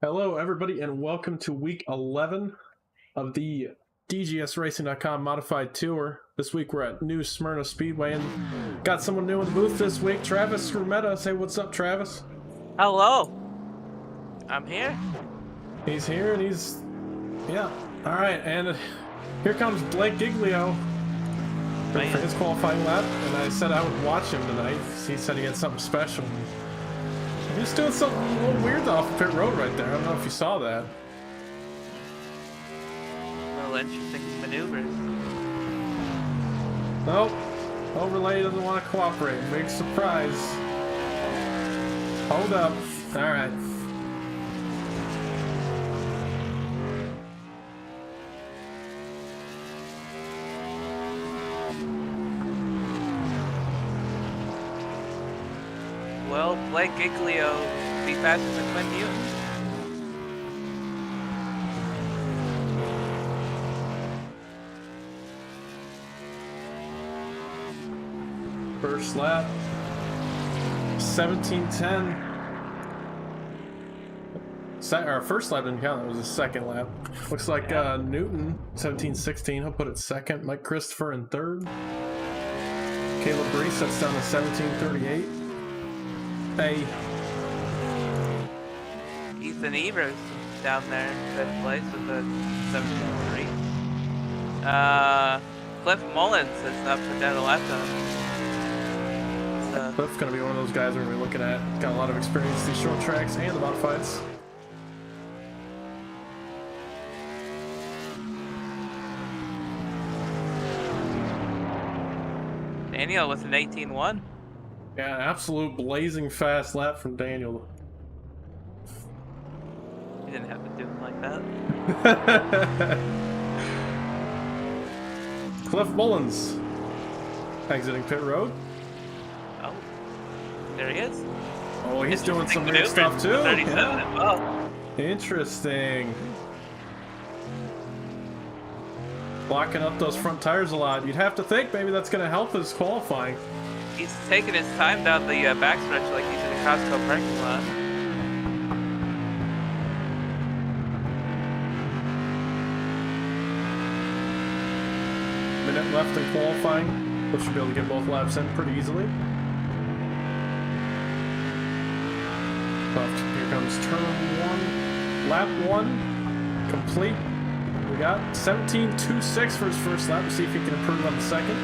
Hello, everybody, and welcome to week 11 of the DGSRacing.com Modified Tour. This week we're at New Smyrna Speedway and got someone new in the booth this week. Travis Smyrna. Say what's up, Travis. Hello. I'm here. He's here and yeah. All right, and here comes Blake Giglio for his qualifying lap. And I said I would watch him tonight. He said he had something special. He's doing something a little weird off the pit road right there. I don't know if you saw that. A little interesting maneuvers. Nope. Overlay doesn't want to cooperate. Big surprise. Hold up. Alright. Well, Blake Giglio be faster than Quinn Newton. First lap. 17:10. Our first lap didn't count. That was the second lap. Looks like Newton, 17:16. He'll put it second. Mike Christopher in third. Caleb Brees sets down to 17:38. Hey. Ethan Evers down there in fifth place with a 17.3. Cliff Mullins has not put down a lap time. Cliff's going to be one of those guys we're going to be looking at. Got a lot of experience in these short tracks and the modifieds. Daniel with an 18.1. Yeah, absolute blazing fast lap from Daniel. He didn't have to do it like that. Cliff Mullins exiting pit road. Oh, there he is. Oh, he's doing some weird stuff too. 37 Yeah. and well. Interesting. Blocking up those front tires a lot. You'd have to think maybe that's going to help his qualifying. He's taking his time down the backstretch like he's in a Costco parking lot. Minute left in qualifying. We should be able to get both laps in pretty easily. Left. Here comes turn one. Lap one. Complete. We got 17.26 for his first lap. We'll see if he can improve on the second.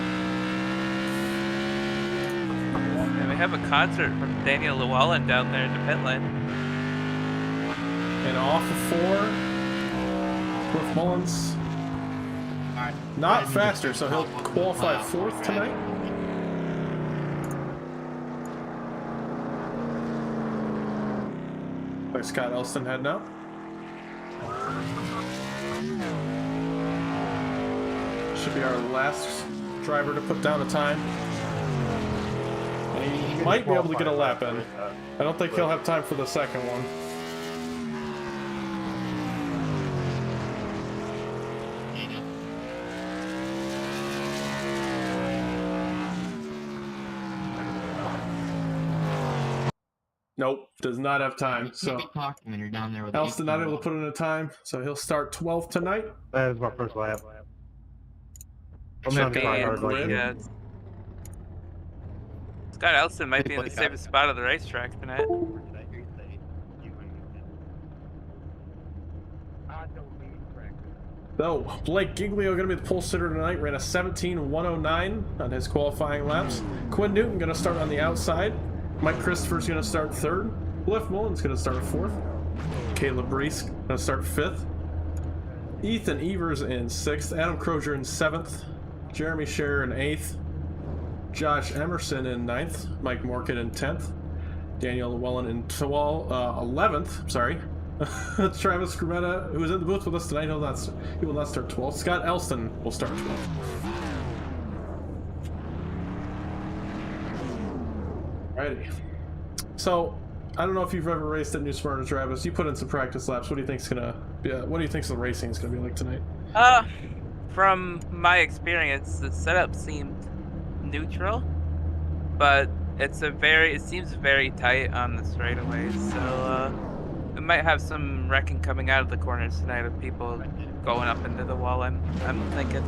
And we have a concert from Daniel Llewellyn down there in the pit lane. And off of four. Cliff Mullins. Not faster, so he'll qualify fourth tonight. Like Scott Elston heading out. Should be our last driver to put down a time. And he might be able to get a lap in. I don't think he'll have time for the second one. Nope, does not have time. So talking when you're down there with Elston not able to put in a time, so he'll start 12th tonight. That is my first lap. Should be Scott Elston might be in the safest spot of the racetrack tonight. So, Blake Giglio going to be the pole sitter tonight. Ran a 17.109 on his qualifying laps. Quinn Newton going to start on the outside. Mike Christopher's going to start third. Cliff Mullins going to start fourth. Caleb Brees going to start fifth. Ethan Evers in sixth. Adam Crozier in seventh. Jeremy Scherer in eighth. Josh Emerson in ninth. Mike Morkin in 10th. Daniel Llewellyn in 11th. Sorry. Travis Smyrna, who is in the booth with us tonight, he will not start 12th. Scott Elston will start 12th. Alrighty. So, I don't know if you've ever raced at New Smyrna, Travis. You put in some practice laps. What do you think's gonna be? What do you think the racing is gonna be like tonight? From my experience, the setup seemed neutral, but it seems very tight on the straightaways. So We might have some wrecking coming out of the corners tonight of people going up into the wall. I'm thinking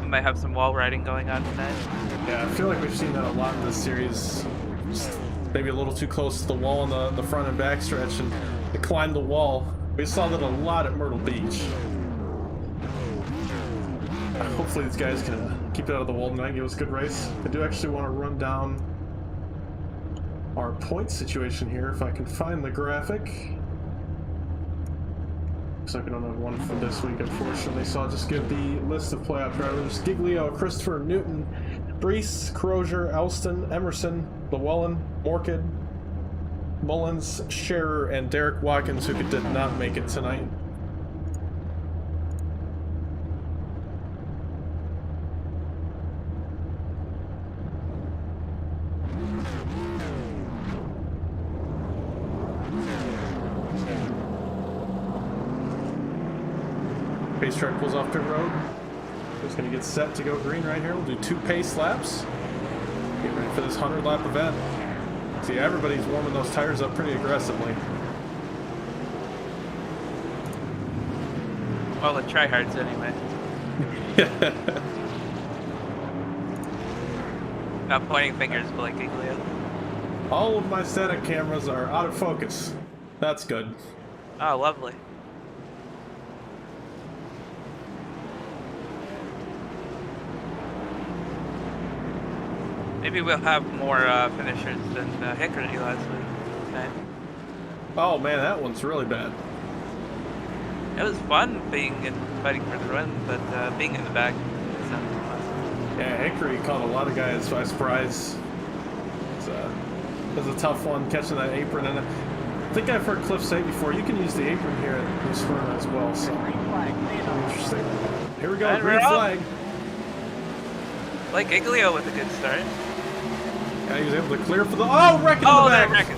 we might have some wall riding going on tonight. Yeah, I feel like we've seen that a lot in this series. Just maybe a little too close to the wall on the front and back stretch, and they climb the wall. We saw that a lot at Myrtle Beach. Hopefully these guys can keep it out of the wall tonight and give us a good race. I do actually want to run down our point situation here if I can find the graphic. Looks like we don't have one for this week, unfortunately, so I'll just give the list of playoff drivers. Giglio, Christopher, Newton, Brees, Crozier, Elston, Emerson, Llewellyn, Morkid, Mullins, Scherer, and Derek Watkins, who did not make it tonight. Pace truck pulls off pit road. Just gonna get set to go green right here. We'll do 2 pace laps. Get ready for this 100-lap event. See, everybody's warming those tires up pretty aggressively. Well, the tryhards anyway. Not pointing fingers, but like Giglio. All of my static cameras are out of focus. That's good. Oh, lovely. Maybe we'll have more finishers than Hickory last week. Okay. Oh man, that one's really bad. It was fun being in fighting for the win, but being in the back is not fun. Yeah, Hickory caught a lot of guys by surprise. It was a tough one catching that apron, and I think I've heard Cliff say before you can use the apron here at Smyrna as well. So interesting. Here we go, And green flag. Like Giglio with a good start. Yeah, he was able to clear for the wrecking in the back. Wrecking.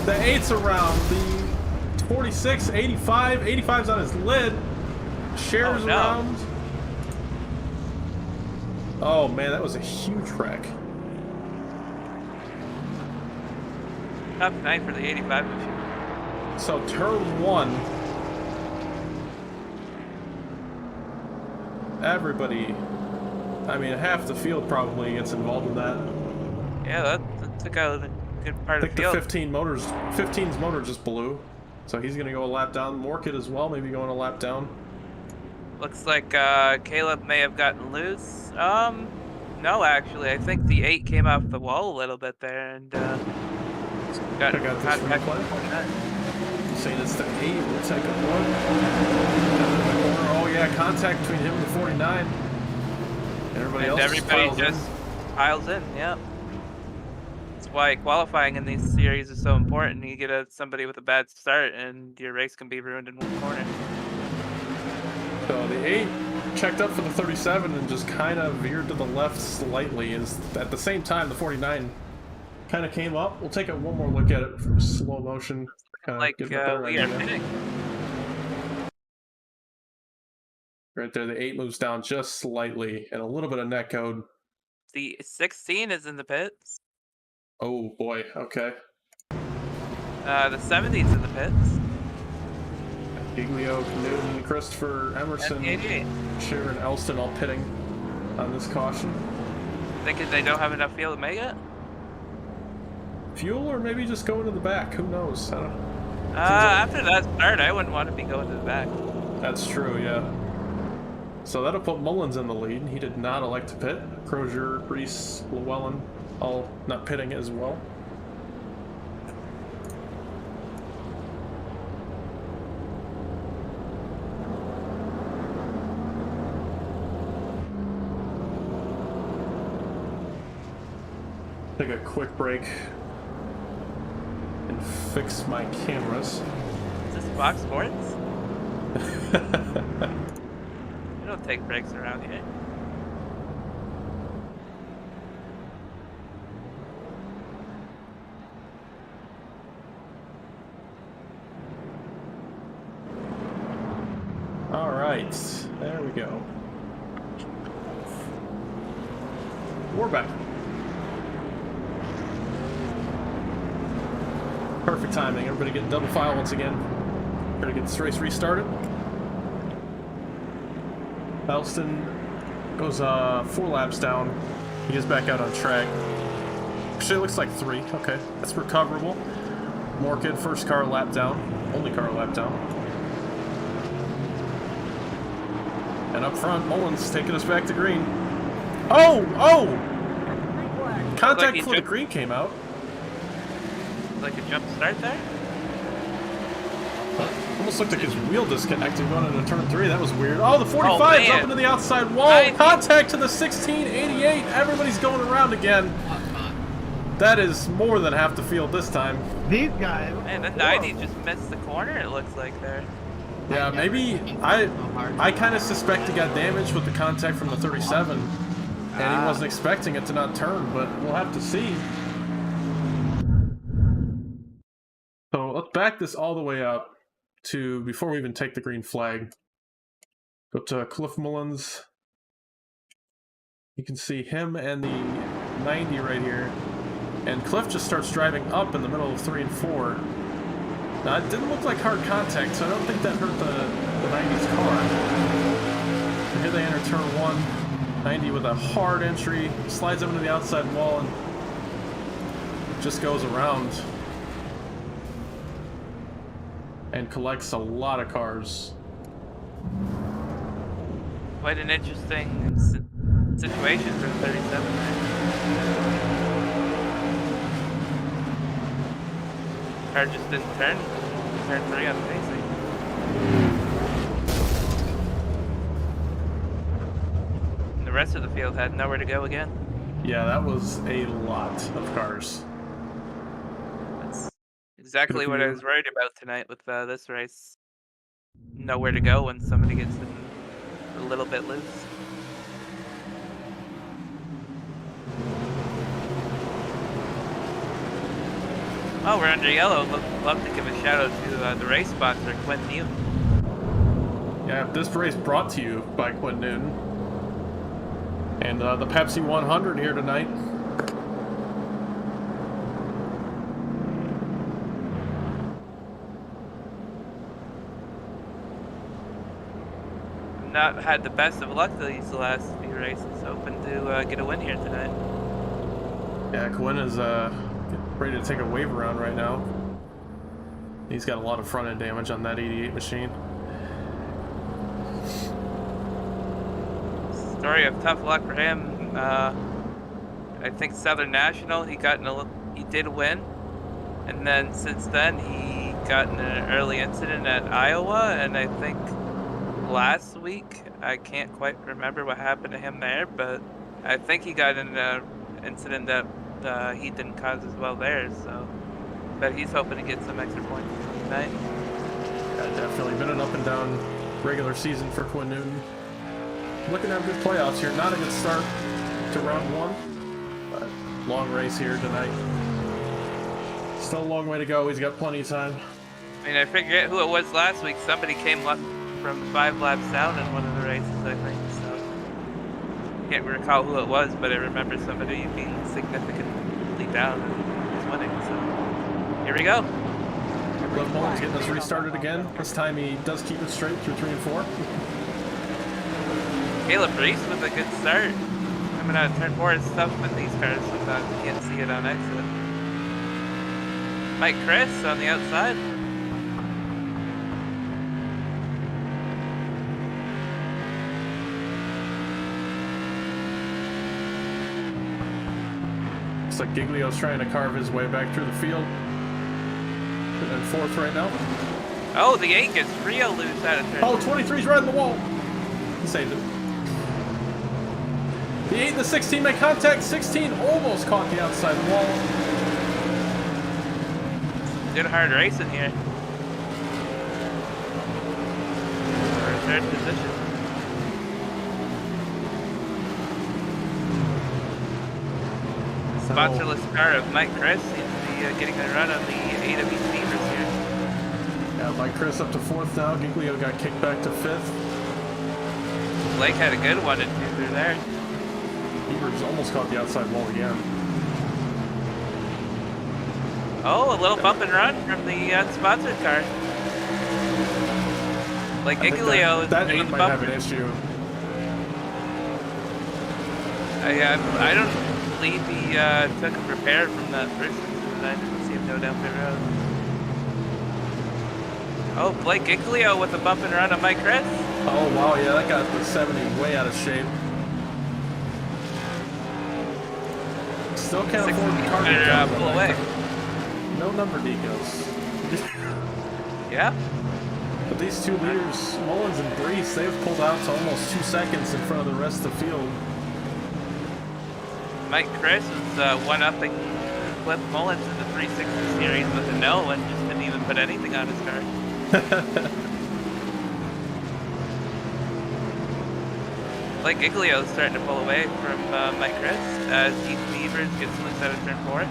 The 8's around. The 46, 85, 85's on his lid. Shares around. Oh man, that was a huge wreck. Top 9 for the 85 machine. So turn 1. Everybody, I mean, half the field probably gets involved in that. Yeah, that took out a good part I of think the field. the 15's motor just blew. So he's going to go a lap down. Morkid as well, maybe going a lap down. Looks like Caleb may have gotten loose. No, actually, I think the 8 came off the wall a little bit there and got contact with the 49. Saying it's the 8. We'll take a look. Oh yeah, contact between him and the 49. Everybody just piles in. Yeah. That's why qualifying in these series is so important. You get somebody with a bad start, and your race can be ruined in one corner. So the 8 checked up for the 37 and just kind of veered to the left slightly. Is at the same time the 49 kind of came up. We'll take one more look at it from slow motion. Like we are pitting. Right there, the 8 moves down just slightly, and a little bit of net code. The 16 is in the pits. Oh boy, okay. The 70's in the pits. Giglio, Newton, Christopher, Emerson, Sharon, Elston all pitting on this caution. Thinking they don't have enough fuel to make it? Fuel, or maybe just going to the back, who knows? I don't know. After that start, I wouldn't want to be going to the back. That's true, yeah. So that'll put Mullins in the lead. He did not elect to pit. Crozier, Brees, Llewellyn, all not pitting as well. Take a quick break and fix my cameras. Is this Fox Sports? We don't take breaks around here. All right, there we go. We're back. Perfect timing. Everybody get double file once again. Try to get this race restarted. Elston goes 4 laps down. He gets back out on track. Actually, it looks like 3. Okay, that's recoverable. Morkid, first car lap down. Only car lap down. And up front, Mullins taking us back to green. Oh! Oh! Contact before the green came out. Like a jump start there? Almost looked like his wheel disconnected going into turn 3. That was weird. Oh, the 45's up into the outside wall. Contact to the 1688. Everybody's going around again. That is more than half the field this time. These guys. Man, the 90 just missed the corner, it looks like there. Yeah, maybe I kind of suspect he got damaged with the contact from the 37. And he wasn't expecting it to not turn, but we'll have to see. So let's back this all the way up to before we even take the green flag. Go to Cliff Mullins. You can see him and the 90 right here. And Cliff just starts driving up in the middle of 3 and 4. Now, it didn't look like hard contact, so I don't think that hurt the 90's car. So here they enter turn 1. 90 with a hard entry, slides up into the outside wall, and just goes around. And collects a lot of cars. Quite an interesting situation for 37 there. Car just didn't turn. Turn 3 on facing. And the rest of the field had nowhere to go again. Yeah, that was a lot of cars. That's exactly what I was worried about tonight with this race. Nowhere to go when somebody gets in a little bit loose. Oh, we're under yellow. Love to give a shout out to the race sponsor, Quinn. Yeah, this race brought to you by Quinn Newton. And the Pepsi 100 here tonight. Not had the best of luck these last few races. Hoping to get a win here tonight. Yeah, Quinn is ready to take a wave around right now. He's got a lot of front end damage on that 88 machine. Story of tough luck for him. I think Southern National he did win, and then since then he got in an early incident at Iowa, and I think last week I can't quite remember what happened to him there, but I think he got in an incident that he didn't cause as well there, so but he's hoping to get some extra points tonight. Yeah, definitely been an up and down regular season for Quinn Newton. Looking to have good playoffs here. Not a good start to round 1, but long race here tonight. Still a long way to go. He's got plenty of time. I mean, I forget who it was last week. Somebody came up from 5 laps down in one of the races, I think. So can't recall who it was, but I remember somebody being significantly down and was winning. So here we go. Cliff Mullins getting us restarted again. This time he does keep it straight through 3 and 4. Caleb Reese with a good start. Coming out of turn 4 is tough with these cars. Sometimes you can't see it on exit. Mike Chris on the outside. Looks like Giglio's trying to carve his way back through the field. And 4th right now. Oh, the 8 gets real loose out of turn. Oh, 23's right on the wall. He saved it. The 8 and the 16 make contact. 16 almost caught the outside wall. Good hard racing here. For 3rd position. Sponsorless car of Mike Chris seems to be getting a run on the AWC this year. Yeah, Mike Chris up to 4th now. Giglio got kicked back to 5th. Blake had a good one and 2 through there. Evers almost caught the outside wall again. Oh, a little bump and run from the unsponsored car. Like Giglio is that doing 8 the might bumper. have an issue. I don't believe he took a repair from that first incident. I didn't see him go down pit road. Oh, Blake Giglio with a bump and run on Mike Chris. Oh, wow, yeah, that got the 70 way out of shape. Still can't afford the car to pull away. No number decals. Yeah. But these two leaders, Mullins and Brees, they've pulled out to almost 2 seconds in front of the rest of the field. Mike Chris was one-upping Cliff Mullins in the 360 series with a no and just didn't even put anything on his car. Like Giglio's starting to pull away from Mike Chris as Heath Beavers gets loose out of turn 4.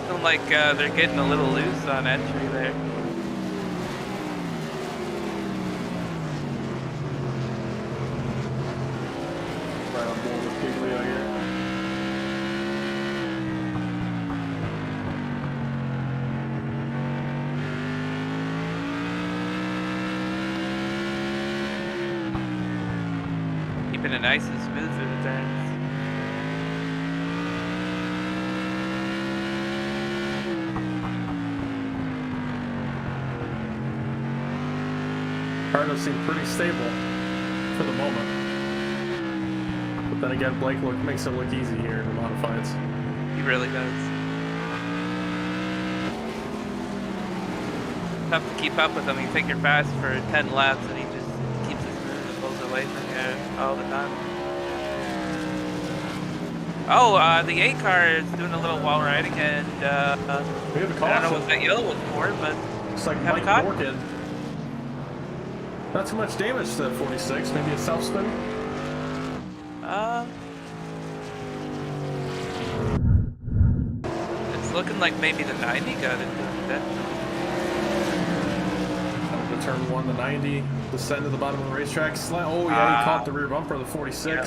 Feeling like they're getting a little loose on entry there. Right on board with Giglio here. Keeping it nice and smooth through the turns. Cardo seemed pretty stable for the moment. But then again, Blake makes it look easy here in the modifieds. He really does. Tough to keep up with him. You think you're fast for 10 laps and he just keeps it smooth and pulls away from you all the time. Oh, the 8 car is doing a little wall riding and We have a caution. I don't know what that yellow was for, but Looks like have a Mike caution. Morgan. Not too much damage to that 46, maybe a self spin. It's looking like maybe the 90 got into that. The turn 1, the 90, descend to the bottom of the racetrack. Oh yeah, he caught the rear bumper of the 46. Yeah.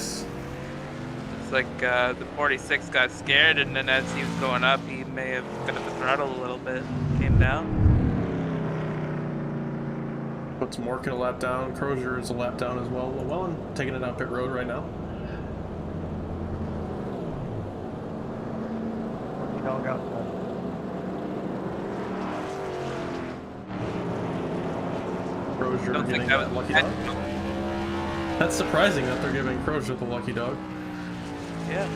It's like the 46 got scared, and then as he was going up, he may have got the throttle a little bit, came down. Puts Mork in a lap down. Crozier is a lap down as well. Llewellyn taking it out pit road right now. Dog out. Crozier Don't getting think that that was lucky dog. That's surprising that they're giving Crozier the lucky dog. Yeah.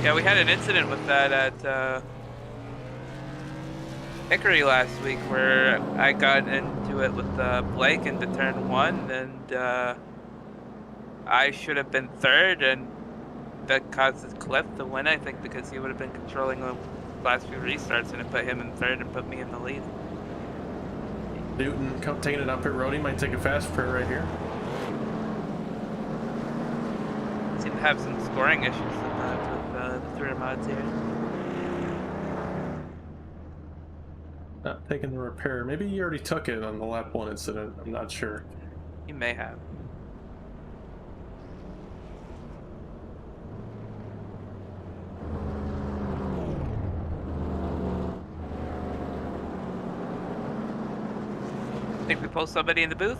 Yeah, we had an incident with that at Hickory last week where I got into it with Blake into turn 1, and I should have been third, and that causes Cliff to win, I think, because he would have been controlling the last few restarts, and it put him in third and put me in the lead. Newton taking it out pit road. He might take a fast prayer right here. Seem to have some scoring issues with the three mods here. Not taking the repair. Maybe he already took it on the lap 1 incident. I'm not sure. You may have. Think we post somebody in the booth?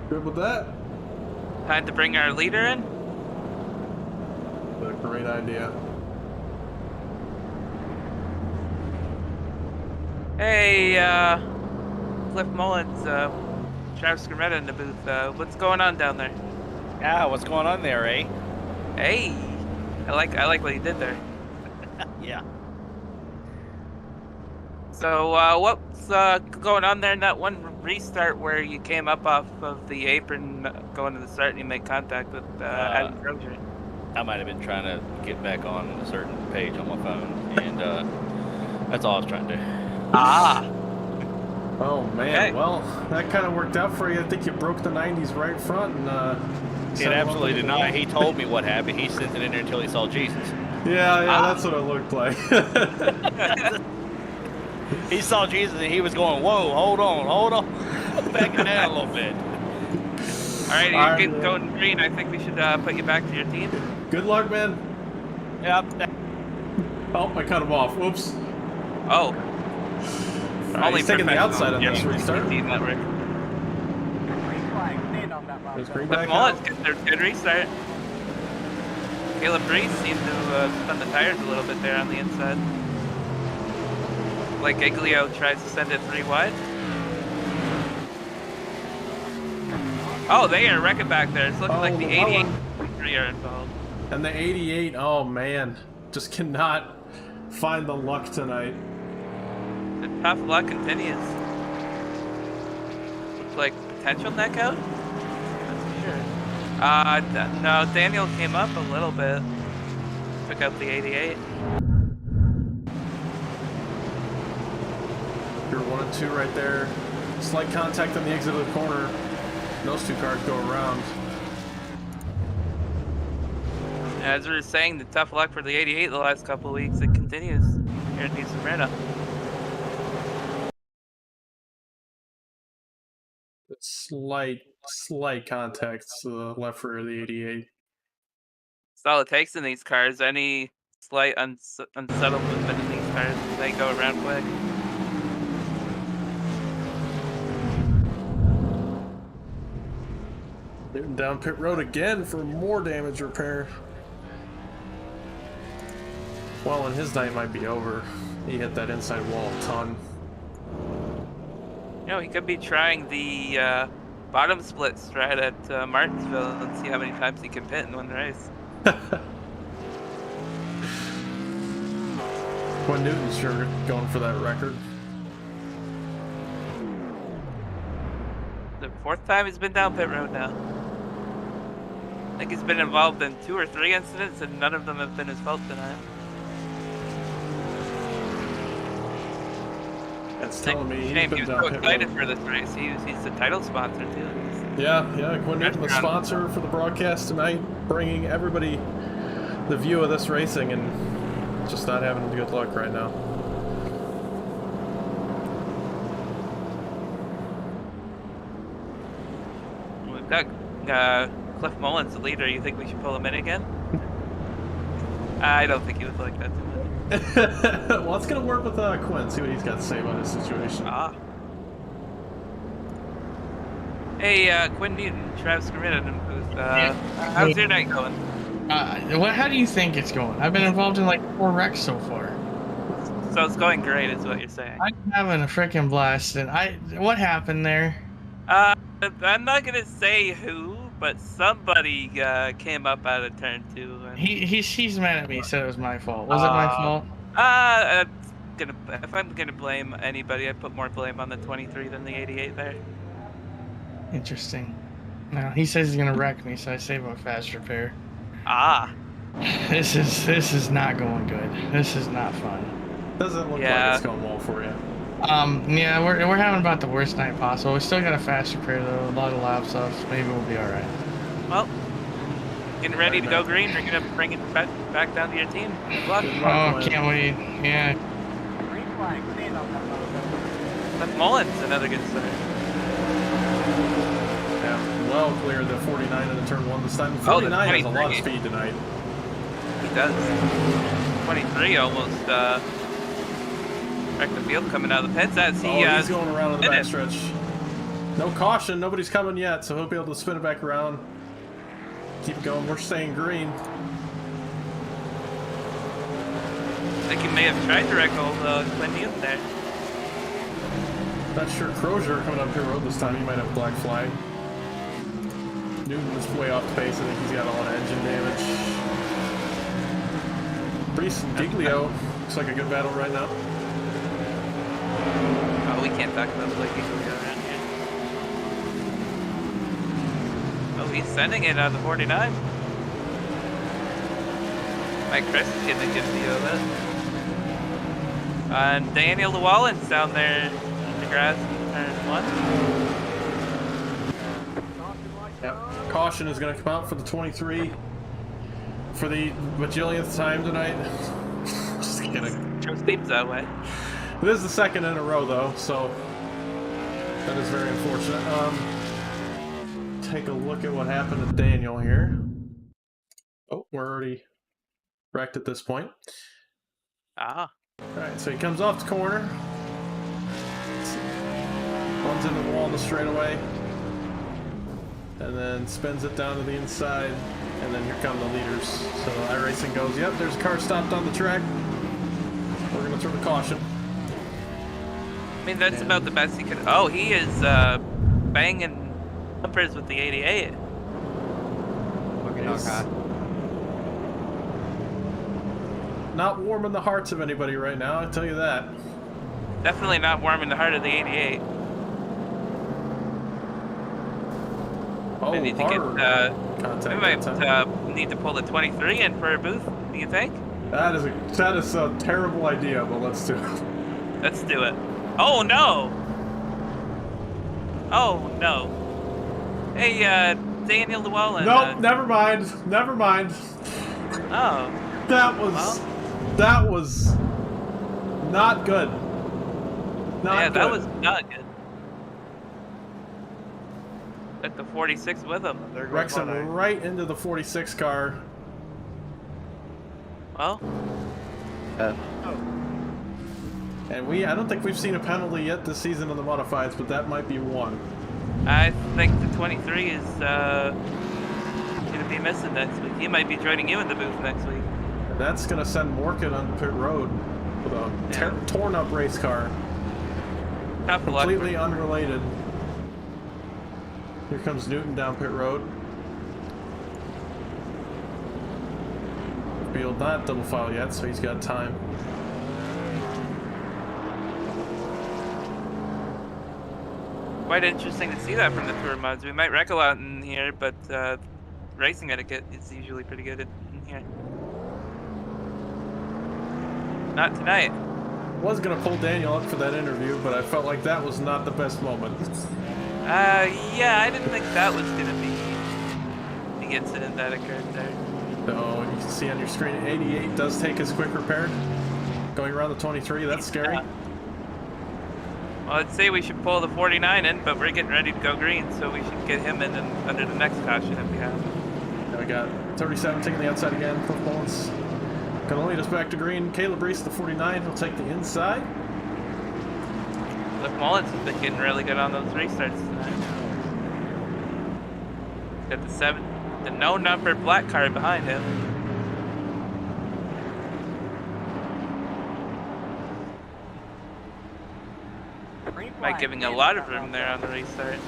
Good with that. Time to bring our leader in? A great idea. Hey, Cliff Mullins, Travis Scarmetta in the booth. What's going on down there? Yeah, what's going on there, eh? Hey, I like what you did there. Yeah. So, what's going on there in that one restart where you came up off of the apron going to the start and you made contact with Adam Crozier? I might have been trying to get back on a certain page on my phone, and that's all I was trying to do. Ah. Oh man, Okay. well, that kind of worked out for you. I think you broke the 90s right front and It absolutely did not. He told me what happened. He sent it in there until he saw Jesus. Yeah, that's what it looked like. He saw Jesus and he was going, whoa, hold on. Back it down a little bit. All right, you're getting going green. I think we should put you back to your team. Good luck, man. Yep. Oh, I cut him off. Whoops. Oh. Right, he's taking the outside on this restart. Network. There's green But back Mullins out. gets their good restart. Caleb Breeze seemed to spun the tires a little bit there on the inside. Like Giglio tries to send it 3 wide. Oh, they are wrecking back there. It's looking like the 88 3 are involved. And the 88, oh man, just cannot find the luck tonight. The tough luck continues. Looks like potential neck out. That's for sure. No, Daniel came up a little bit. Took out the 88. You're 1 and 2 right there. Slight contact on the exit of the corner. Those 2 cars go around. As we were saying, the tough luck for the 88 the last couple of weeks, it continues here in Smyrna. Slight contact to the left rear of the 88. That's all it takes in these cars. Any slight unsettled movement in these cars, they go around quick. Newton down pit road again for more damage repair. Well, and his night might be over. He hit that inside wall a ton. You know, he could be trying the bottom split strat at Martinsville and see how many times he can pit in one race. Quinn Newton's sure going for that record. The 4th time he's been down pit road now. I think he's been involved in 2 or 3 incidents and none of them have been his fault tonight. That's telling me he's Shame, been he was down so pit excited road. for this race. He's the title sponsor too. Yeah, Quinn Newton, the sponsor for the broadcast tonight, bringing everybody the view of this racing, and just not having good luck right now. We've got Cliff Mullins, the leader. You think we should pull him in again? I don't think he would like that too much. Well, it's gonna work with Quinn. See what he's got to say about his situation. Ah. Hey, Quinn Newton, Travis Smyrna, how's your night going? How do you think it's going? I've been involved in like 4 wrecks so far. So it's going great, is what you're saying. I'm having a freaking blast. And what happened there? I'm not gonna say who, but somebody came up out of turn 2. And, He's mad at me. Said it was my fault. Was it my fault? If I'm gonna blame anybody, I put more blame on the 23 than the 88 there. Interesting. No, he says he's gonna wreck me, so I save him a fast repair. Ah. This is not going good. This is not fun. Doesn't look like it's going well for you. Yeah, we're having about the worst night possible. We still got a fast repair though, a lot of laps off. So maybe we'll be all right. Well, getting ready to go green. We're gonna bring it back down to your team. Good luck. Oh, can't wait. Yeah. Cliff Mullins, another good start. Yeah, well clear the 49 in the turn 1 this time. 49 has a lot of speed tonight. He does. 23 almost wrecked the field coming out of the pits as he he's going around on the backstretch. No caution, nobody's coming yet, so he'll be able to spin it back around. Keep it going, we're staying green. I think he may have tried to wreck old Quinn Newton there. Not sure. Crozier coming up pit road this time, he might have a black flag. Newton is way off the pace, I think he's got a lot of engine damage. Brees and Giglio, looks like a good battle right now. Oh, we can't talk about Blake Giglio around here. Oh, he's sending it out of the 49. Mike Chris is getting a good view of it. And Daniel Llewellyn's down there in the grass in turn 1. Yep. Caution is going to come out for the 23 for the bajillionth time tonight. Just kidding. Joe Steve's that way. This is the 2nd in a row, though, so that is very unfortunate. Take a look at what happened to Daniel here. Oh, we're already wrecked at this point. Ah. Alright, so he comes off the corner. Runs into the wall in the straightaway. And then spins it down to the inside. And then here come the leaders. So iRacing goes, yep, there's a car stopped on the track. We're going to throw the caution. I mean, that's about the best he could. Oh, he is banging bumpers with the 88. Not warming the hearts of anybody right now, I'll tell you that. Definitely not warming the heart of the 88. Oh, We need to hard get, contact we might that time. need to pull the 23 in for a booth, do you think? That is a terrible idea, but let's do it. Let's do it. Oh, no! Oh, no. Hey, Daniel Llewellyn. Nope, never mind. Never mind. Oh. That was not good. Not Yeah, good. that was not good. Took the 46 with him. Wrecks him right into the 46 car. Well, And I don't think we've seen a penalty yet this season on the modifieds, but that might be one. I think the 23 is going to be missing next week. He might be joining you in the booth next week. And that's going to send Morgan on pit road with a torn up race car. Tough luck. Completely unrelated. Here comes Newton down pit road. Field not double file yet, so he's got time. Quite interesting to see that from the tour mods. We might wreck a lot in here, but racing etiquette is usually pretty good in here. Not tonight. Was gonna pull Daniel up for that interview, but I felt like that was not the best moment. Yeah, I didn't think that was gonna be the incident that occurred there. So you can see on your screen, 88 does take his quick repair. Going around the 23, that's scary. Well, I'd say we should pull the 49 in, but we're getting ready to go green, so we should get him in under the next caution if we have. Now we got 37 taking the outside again. Cliff Mullins gonna lead us back to green. Caleb Reese, the 49, will take the inside. Cliff Mullins has been getting really good on those restarts tonight. Got the no number black car behind him. Mike giving a lot of room there on the restart.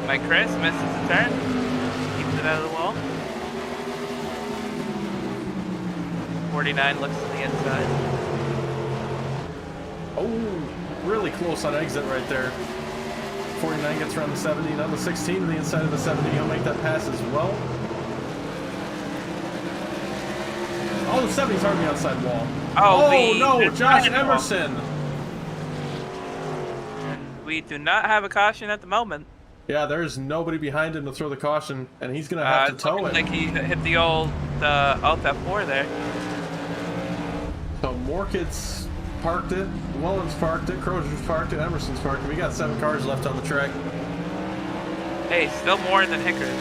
Mike Chris misses the turn. Keeps it out of the wall. 49 looks to the inside. Oh, really close on exit right there. 49 gets around the 70, on the 16 to the inside of the 70. He'll make that pass as well. Oh, the 70's on the outside wall. Oh, no, Josh Emerson. We do not have a caution at the moment. Yeah, there's nobody behind him to throw the caution, and he's going to have to tow it. Like he hit the old Alt F4 there. So Morkit's parked it, Mullins parked it, Crozier's parked it, Emerson's parked it. We got 7 cars left on the track. Hey, still more than Hickory.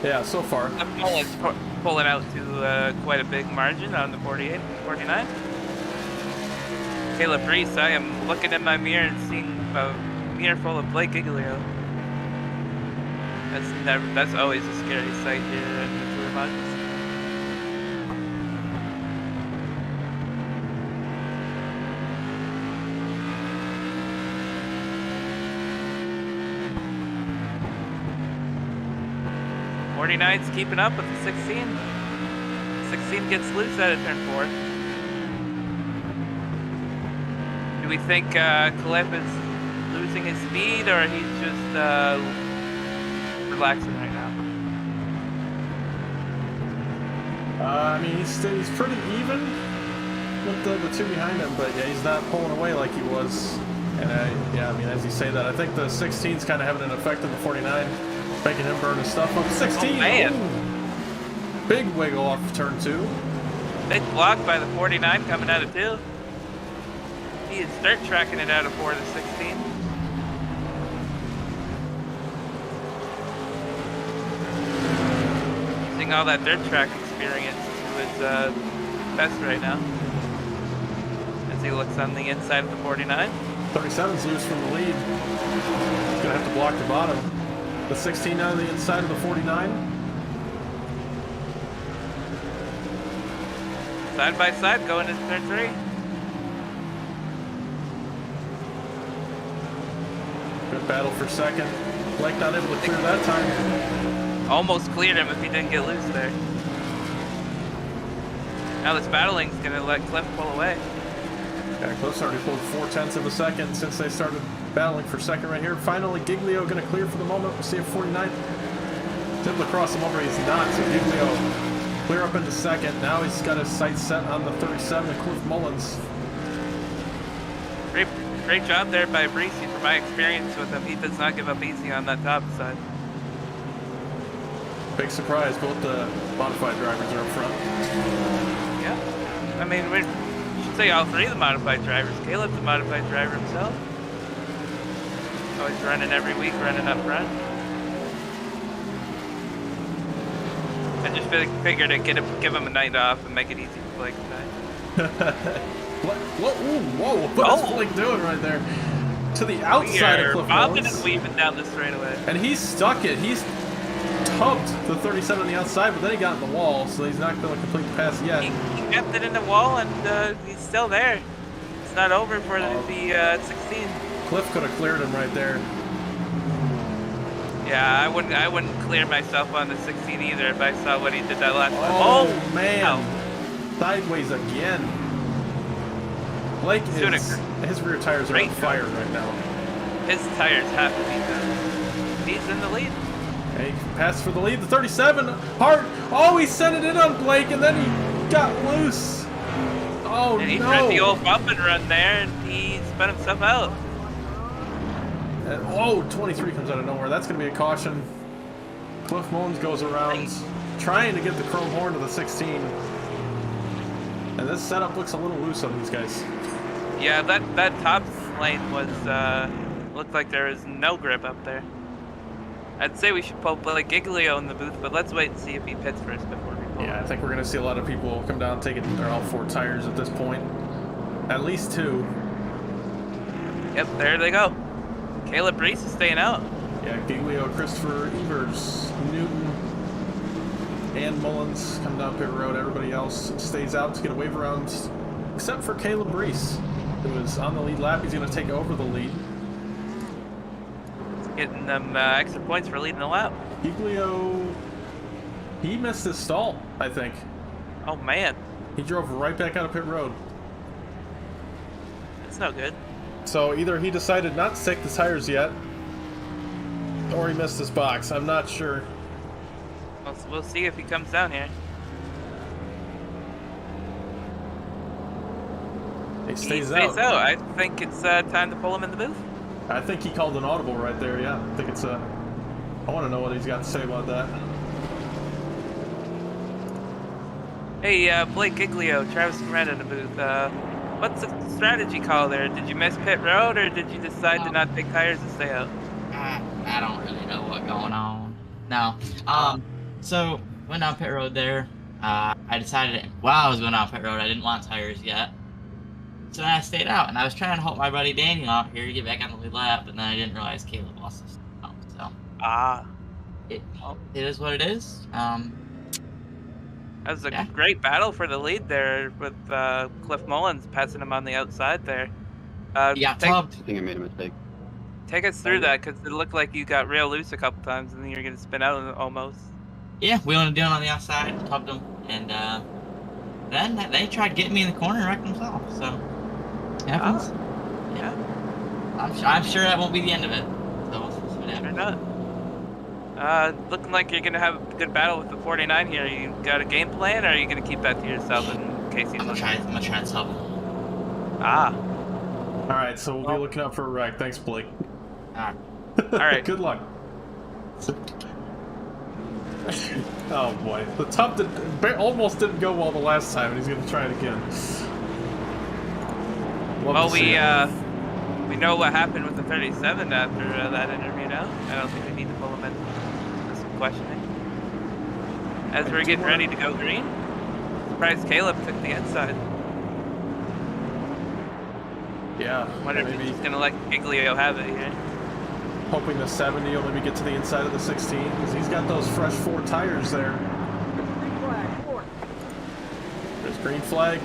Yeah, so far. Mullins pulling out to quite a big margin on the 48, 49. Caleb Reese, I am looking in my mirror and seeing a mirror full of Blake Giglio. That's always a scary sight here in the Tour Mods. '49's keeping up with the 16. 16 gets loose out of turn 4. Do we think Caleb is losing his speed, or he's just relaxing right now? I mean, he's pretty even with the 2 behind him, but yeah, he's not pulling away like he was. And yeah, I mean, as you say that, I think the 16's kind of having an effect on the 49, making him burn his stuff up. 16! Oh, man. Ooh. Big wiggle off of turn 2. Big block by the 49 coming out of 2. He would start tracking it out of 4 to 16. putting all that dirt track experience to his best right now. As he looks on the inside of the 49. 37's loose from the lead. Gonna have to block the bottom. The 16 on the inside of the 49. Side by side going into turn 3. Good battle for second. Blake not able to clear that time. Almost cleared him if he didn't get loose there. Now this battling's gonna let Cliff pull away. Yeah, Cliff's already pulled 4/10 of a second since they started battling for second right here. Finally, Giglio gonna clear for the moment. We'll see if 49 is able to cross him over. He's not, so Giglio clear up into second. Now he's got his sights set on the 37 of Cliff Mullins. Great job there by Breesy. From my experience with him, he does not give up easy on that top side. Big surprise, both the modified drivers are up front. Yeah, I mean, we should say all three of the modified drivers. Caleb's a modified driver himself. Always running every week, running up front. I just figured I'd give him a night off and make it easy for Blake tonight. What? Ooh, whoa, what is Blake doing right there? To the outside of Cliff bobbing Mullins. and weaving down the straightaway. And he's stuck it. He's tubbed the 37 on the outside, but then he got in the wall, so he's not going to complete the pass yet. He kept it in the wall, and he's still there. It's not over for the 16. Cliff could have cleared him right there. Yeah, I wouldn't clear myself on the 16 either if I saw what he did that last time. Oh, man. Ow. Sideways again. Blake is, his rear tires are on fire right now. His tires have to be done. He's in the lead. Hey, pass for the lead. The 37, hard. Oh, he sent it in on Blake, and then he got loose. Oh, and he no. tried the old bump and run there, and he spun himself out. And, oh, 23 comes out of nowhere. That's going to be a caution. Cliff Mullins goes around trying to get the chrome horn to the 16. And this setup looks a little loose on these guys. Yeah, that top lane was, looked like there was no grip up there. I'd say we should pull Blake Giglio in the booth, but let's wait and see if he pits first before we pull him. Yeah, I think we're going to see a lot of people come down taking all 4 tires at this point. At least 2. Yep, there they go. Caleb Reese is staying out. Yeah, Giglio, Christopher, Evers, Newton, and Mullins come down pit road. Everybody else stays out to get a wave around, except for Caleb Reese, who is on the lead lap. He's going to take over the lead. Getting them extra points for leading the lap. Giglio, he missed his stall, I think. Oh, man. He drove right back out of pit road. That's no good. So either he decided not to take the tires yet, or he missed his box. I'm not sure. We'll see if he comes down here. He stays out. out. I think it's time to pull him in the booth. I think he called an audible right there, yeah. I think it's I want to know what he's got to say about that. Hey, Blake Giglio, Travis Smyrna in the booth. What's the strategy call there? Did you miss pit road, or did you decide to not take tires and stay out? I don't really know what's going on. No. So, went down pit road there. I decided while I was going down pit road, I didn't want tires yet. So then I stayed out, and I was trying to help my buddy Daniel out here to get back on the lead lap, but then I didn't realize Caleb lost his out. So, it is what it is. That was a great battle for the lead there with Cliff Mullins passing him on the outside there. He got tubbed. I think I made a mistake. Take us through that, because it looked like you got real loose a couple times, and then you're going to spin out almost. Yeah, wheeling and dealing on the outside, tubbed him, and then they tried getting me in the corner and wrecked themselves. So, it happens. Yeah. I'm sure that won't be the end of it. So we'll see what happens. Or not. Looking like you're going to have a good battle with the 49 here. You got a game plan, or are you going to keep that to yourself in case he's I'm gonna try to tub him. All right, so we'll be looking out for a wreck. Thanks, Blake. All right. Good luck. Oh boy, the top almost didn't go well the last time, and he's going to try it again. Well, we know what happened with the 37 after that interview now. I don't think we need to pull him in. That's some questioning. As we're getting ready to go green. Surprised Caleb took the inside. Yeah, Wonder if maybe he's gonna let Giglio have it here. hoping the 70 will maybe get to the inside of the 16 because he's got those fresh 4 tires there. There's green flag.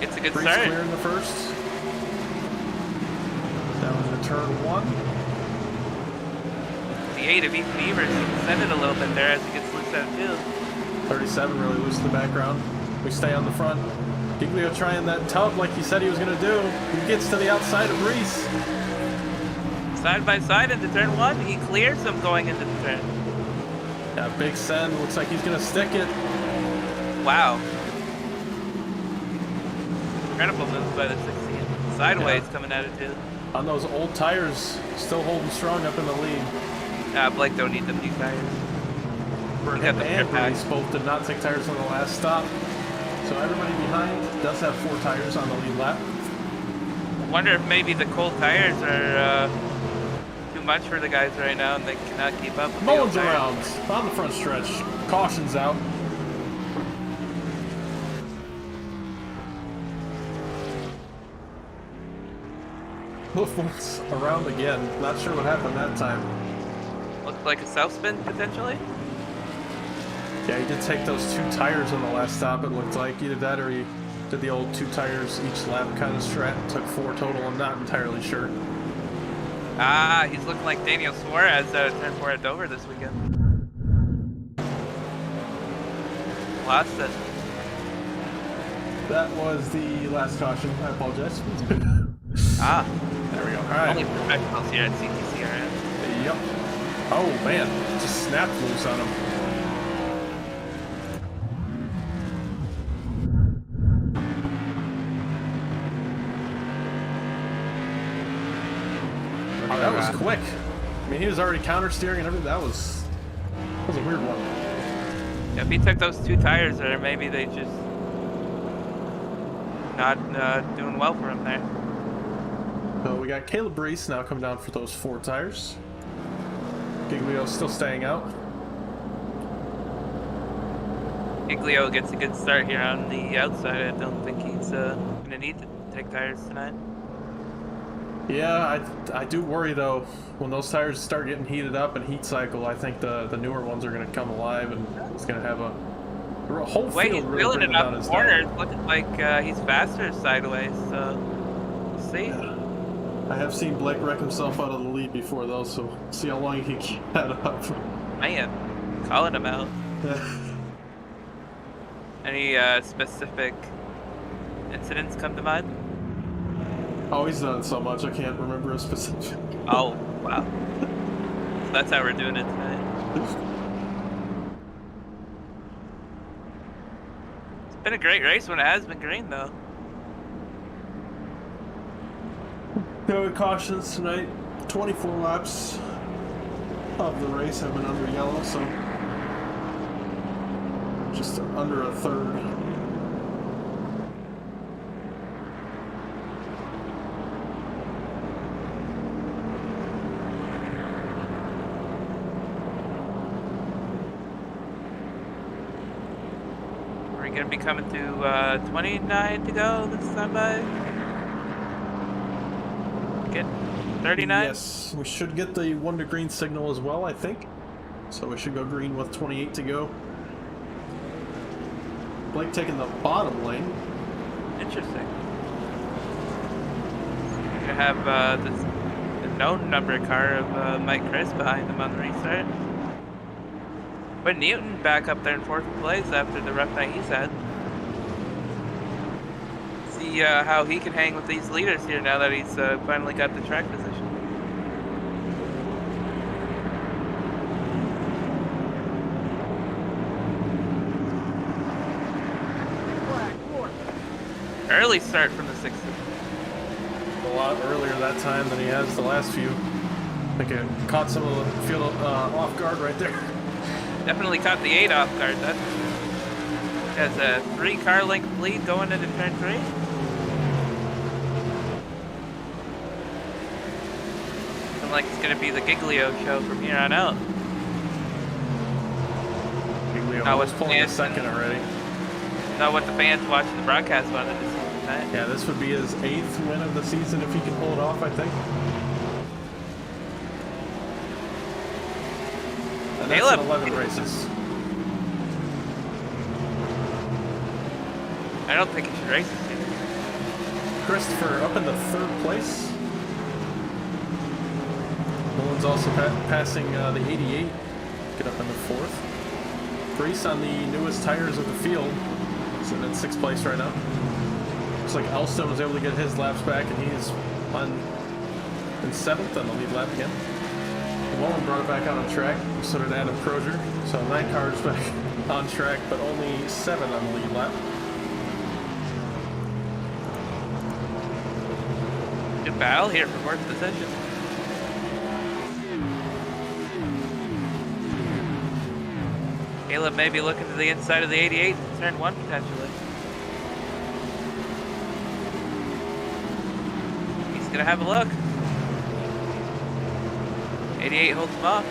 It's a good Breeze start. clear in the first. Down into turn 1. The 8 of Ethan Evers extended a little bit there as he gets loose out of field. 37 really loose in the background. We stay on the front. Giglio trying that tub like he said he was going to do. He gets to the outside of Breeze. Side by side into turn 1. He clears him going into the turn. Yeah, big send. Looks like he's going to stick it. Wow. Incredible moves by the 16. Sideways coming at it too. On those old tires, still holding strong up in the lead. Blake don't need them new tires. Burt got the and pit pack. Breeze both did not take tires on the last stop. So everybody behind does have 4 tires on the lead lap. I wonder if maybe the cold tires are too much for the guys right now and they cannot keep up with the old Mullins tires. around on the front stretch. Caution's out. Mullins around again. Not sure what happened that time. Looked like a self spin potentially. Yeah, he did take those 2 tires on the last stop, it looked like. Either that or he did the old 2 tires each lap kind of strat. Took 4 total, I'm not entirely sure. Ah, he's looking like Daniel Suarez out of turn 4 at Dover this weekend. Lost it. That was the last caution. I apologize. Ah, There we go. All right. only professionals here at CTCRN. Yep. Oh, man. Just snapped loose on him. Oh, that was quick. I mean, he was already counter steering and everything. That was a weird one. If he took those 2 tires there, maybe they just not doing well for him there. So we got Caleb Breeze now coming down for those 4 tires. Giglio still staying out. Giglio gets a good start here on the outside. I don't think he's going to need to take tires tonight. Yeah, I do worry though, when those tires start getting heated up and heat cycle, I think the newer ones are going to come alive and it's going to have a whole Wait, field he's really feeling bringing it down up his corners. down. Looking like he's faster sideways, so we'll see. Yeah. I have seen Blake wreck himself out of the lead before though, so see how long he can keep that up. Man, calling him out. Any specific incidents come to mind? Oh, he's done it so much I can't remember a specific. Oh, wow. So that's how we're doing it tonight. It's been a great race when it has been green, though. No cautions tonight. 24 laps of the race have been under yellow, so just under a third. We're going to be coming to 29 to go this time by. Get 39? Yes, we should get the 1 to green signal as well, I think. So we should go green with 28 to go. Blake taking the bottom lane. Interesting. We're going to have the known number car of Mike Chris behind him on the restart. But Newton back up there in 4th place after the rough night he's had. See how he can hang with these leaders here now that he's finally got the track position. Early start from the 60. A lot earlier that time than he has the last few. I think it caught some of the field off guard right there. Definitely caught the 8 off guard. That has a 3 car length lead going into turn 3. Looking like it's going to be the Giglio show from here on out. Giglio Not was with pulling a fans second already. Not what the fans watching the broadcast wanted to see tonight. Yeah, this would be his 8th win of the season if he can pull it off, I think. And that's Caleb. in 11 races. I don't think he should race this year. Christopher up in the 3rd place. Mullins also passing the 88. Get up in the 4th. Brees on the newest tires of the field. Sitting in 6th place right now. Looks like Elston was able to get his laps back, and he's in 7th on the lead lap again. Mullen brought it back out on track. So did Adam Crozier. So 9 cars back on track, but only 7 on the lead lap. Good battle here for fourth position. Caleb may be looking to the inside of the 88 in turn 1 potentially. He's gonna have a look. 88 holds him off.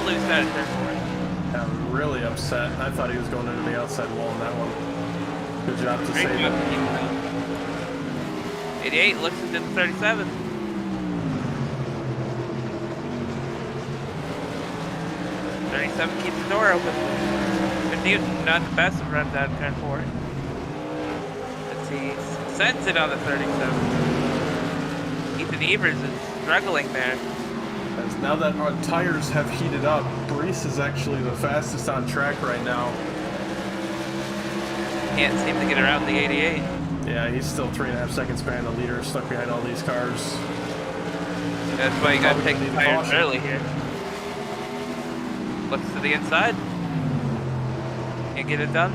Loose out of turn 4. I'm really upset. I thought he was going into the outside wall in that one. Good job to Great save job. it. 88 looks into the 37. Keeps the door open. But Newton, not the best of runs out of turn 4. Let's see, sends it on the 37. Ethan Evers is struggling there. As now that our tires have heated up, Brees is actually the fastest on track right now. Can't seem to get around the 88. Yeah, he's still 3.5 seconds behind the leader, stuck behind all these cars. That's why you gotta Probably take the need tires caution. early here. Looks to the inside. Can't get it done.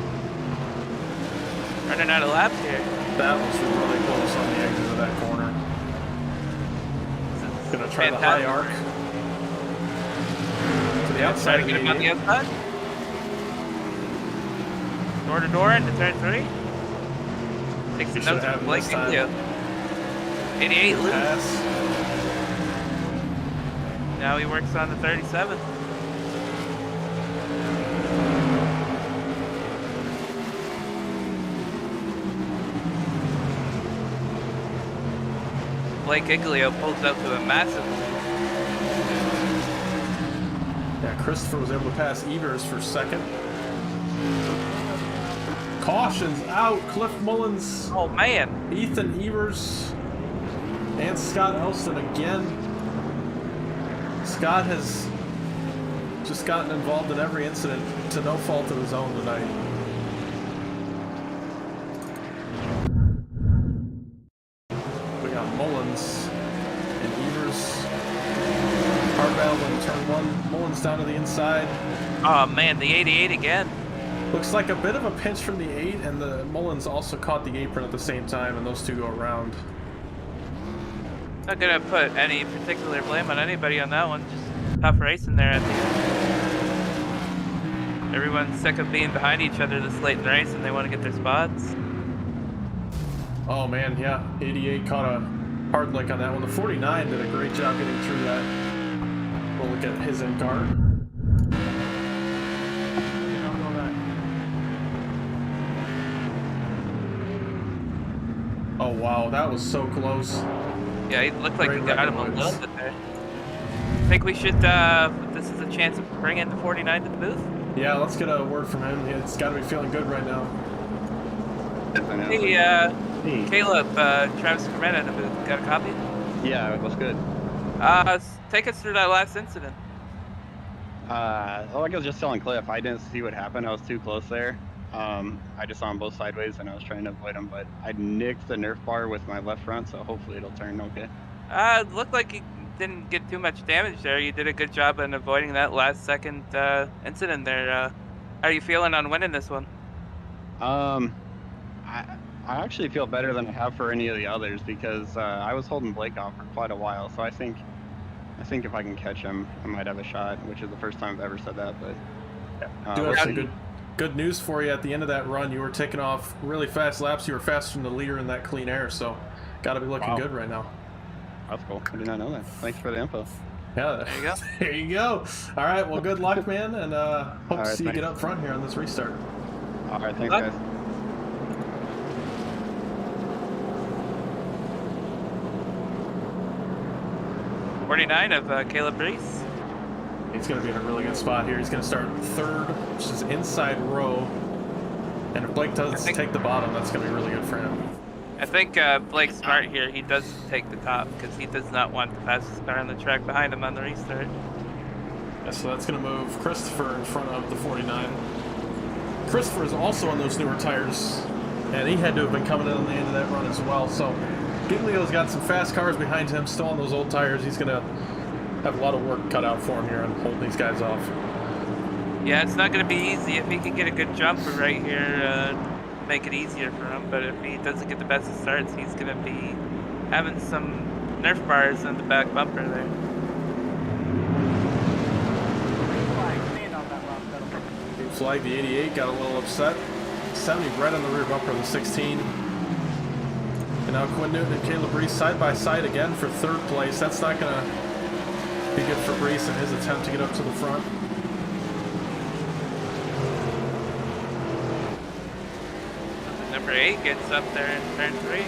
Running out of laps here. That was really close on the exit of that corner. Gonna try the high arc. To the outside Trying of to the get him on the 88. outside. Door to door into turn 3. Takes the Should notes have from him Blake this time. Giglio. 88 loose. Pass. Now he works on the 37. Blake Giglio pulls up to a massive lead. Yeah, Christopher was able to pass Evers for 2nd. Cautions out. Cliff Mullins, Oh man, Ethan Evers, and Scott Elston again. Scott has just gotten involved in every incident to no fault of his own tonight. We got Mullins and Evers. Hard battle in turn 1. Mullins down to the inside. oh man, the 88 again. Looks like a bit of a pinch from the 8, and the Mullins also caught the apron at the same time, and those two go around. Not gonna put any particular blame on anybody on that one. Just tough racing there at the end. Everyone's sick of being behind each other this late in the race, and they want to get their spots. Oh man, yeah, 88 caught a hard lick on that one. The 49 did a great job getting through that. We'll look at his in car. Oh wow, that was so close. Yeah, he looked like Great he got record him a points. little bit there. Think we should, this is a chance of bringing the 49 to the booth? Yeah, let's get a word from him. It's got to be feeling good right now. Hey, Hey. Caleb, Travis Smyrna in the booth. Got a copy? Yeah, what's good? Take us through that last incident. Like I was just telling Cliff, I didn't see what happened. I was too close there. I just saw him both sideways and I was trying to avoid him, but I nicked the Nerf bar with my left front, so hopefully it'll turn okay. It looked like you didn't get too much damage there. You did a good job in avoiding that last second incident there. How are you feeling on winning this one? I actually feel better than I have for any of the others because I was holding Blake off for quite a while. So I think if I can catch him, I might have a shot, which is the first time I've ever said that. But Do we'll have some see. good news for you. At the end of that run, you were taking off really fast laps. You were faster than the leader in that clean air, so got to be looking Wow. good right now. That's cool. I did not know that. Thanks for the info. Yeah, There you go. there you go. All right, well, good luck, man, and hope to right, see you get thanks. up front here on this restart. All right, thanks, Luck. guys. '49 of Caleb Reese. He's going to be in a really good spot here. He's going to start third, which is inside row. And if Blake does take the bottom, that's going to be really good for him. I think Blake's smart here. He does take the top because he does not want the fastest car on the track behind him on the restart. Yeah, so that's going to move Christopher in front of the 49. Christopher is also on those newer tires, and he had to have been coming in on the end of that run as well. So Giglio's got some fast cars behind him, still on those old tires. He's going to have a lot of work cut out for him here on holding these guys off. Yeah, it's not going to be easy. If he can get a good jumper right here, make it easier for him. But if he doesn't get the best of starts, he's going to be having some Nerf bars in the back bumper there. Blue flag, the 88 got a little upset. 70 right on the rear bumper of the 16. And now Quinn Newton and Caleb Reese side by side again for third place. That's not going to be good for Reese in his attempt to get up to the front. Number 8 gets up there in turn 3.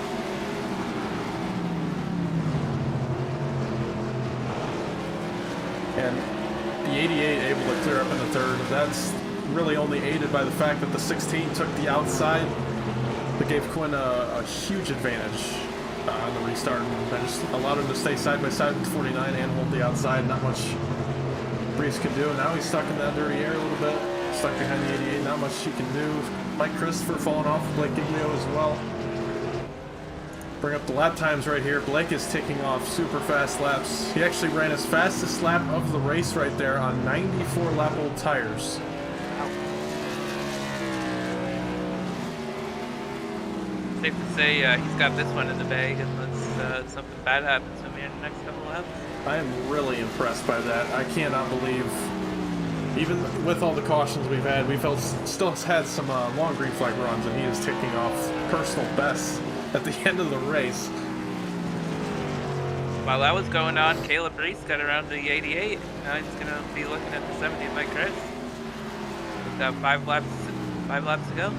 And the 88 able to clear up in the third. That's really only aided by the fact that the 16 took the outside. That gave Quinn a huge advantage on the restart, and that just allowed him to stay side by side with 49 and hold the outside. Not much Reese could do. And now he's stuck in that dirty air a little bit, stuck behind the 88. Not much he can do. Mike Christopher falling off, Blake Giglio as well. Bring up the lap times right here. Blake is taking off super fast laps. He actually ran his fastest lap of the race right there on 94 lap old tires. Safe to say he's got this one in the bag unless something bad happens to him here in the next couple of laps. I am really impressed by that. I cannot believe, even with all the cautions we've had, we've still had some long green flag runs, and he is taking off personal bests at the end of the race. While that was going on, Caleb Reese got around the 88. Now he's going to be looking at the 70 of Mike Chris. He's got 5 laps to go.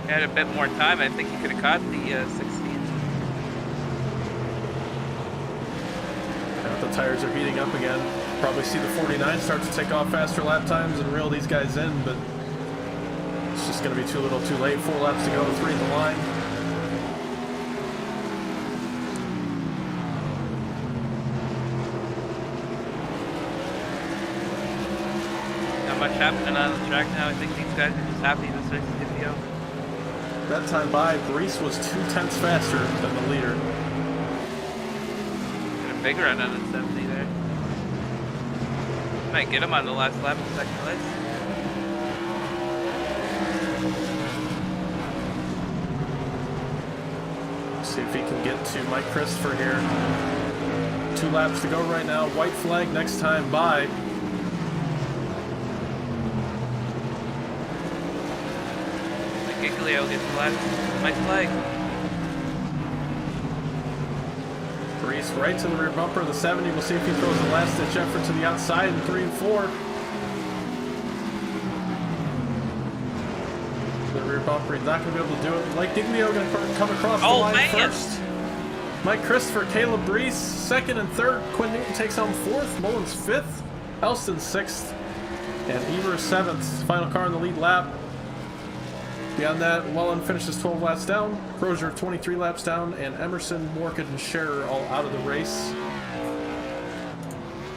He had a bit more time. I think he could have caught the 16. Now the tires are heating up again. Probably see the 49 start to take off faster lap times and reel these guys in, but it's just going to be too little too late. 4 laps to go, 3 in the line. Not much happening on the track now. I think these guys are just happy this race is going to be over. That time by, Reese was 2/10 faster than the leader. Got a big run on the 70 there. Might get him on the last lap in second place. See if he can get to Mike Christopher here. 2 laps to go right now. White flag next time by. Giglio gets the last white flag. Reese right to the rear bumper of the 70. We'll see if he throws the last ditch effort to the outside in 3 and 4. The rear bumper, he's not going to be able to do it. Blake Giglio going to come across the line first. Mike Christopher, Caleb Reese, 2nd and 3rd. Quinn Newton takes home 4th. Mullins 5th. Elston 6th. And Eber 7th. Final car in the lead lap. Beyond that, Wellen finishes 12 laps down, Crozier 23 laps down, and Emerson, Morgan, and Scherer all out of the race.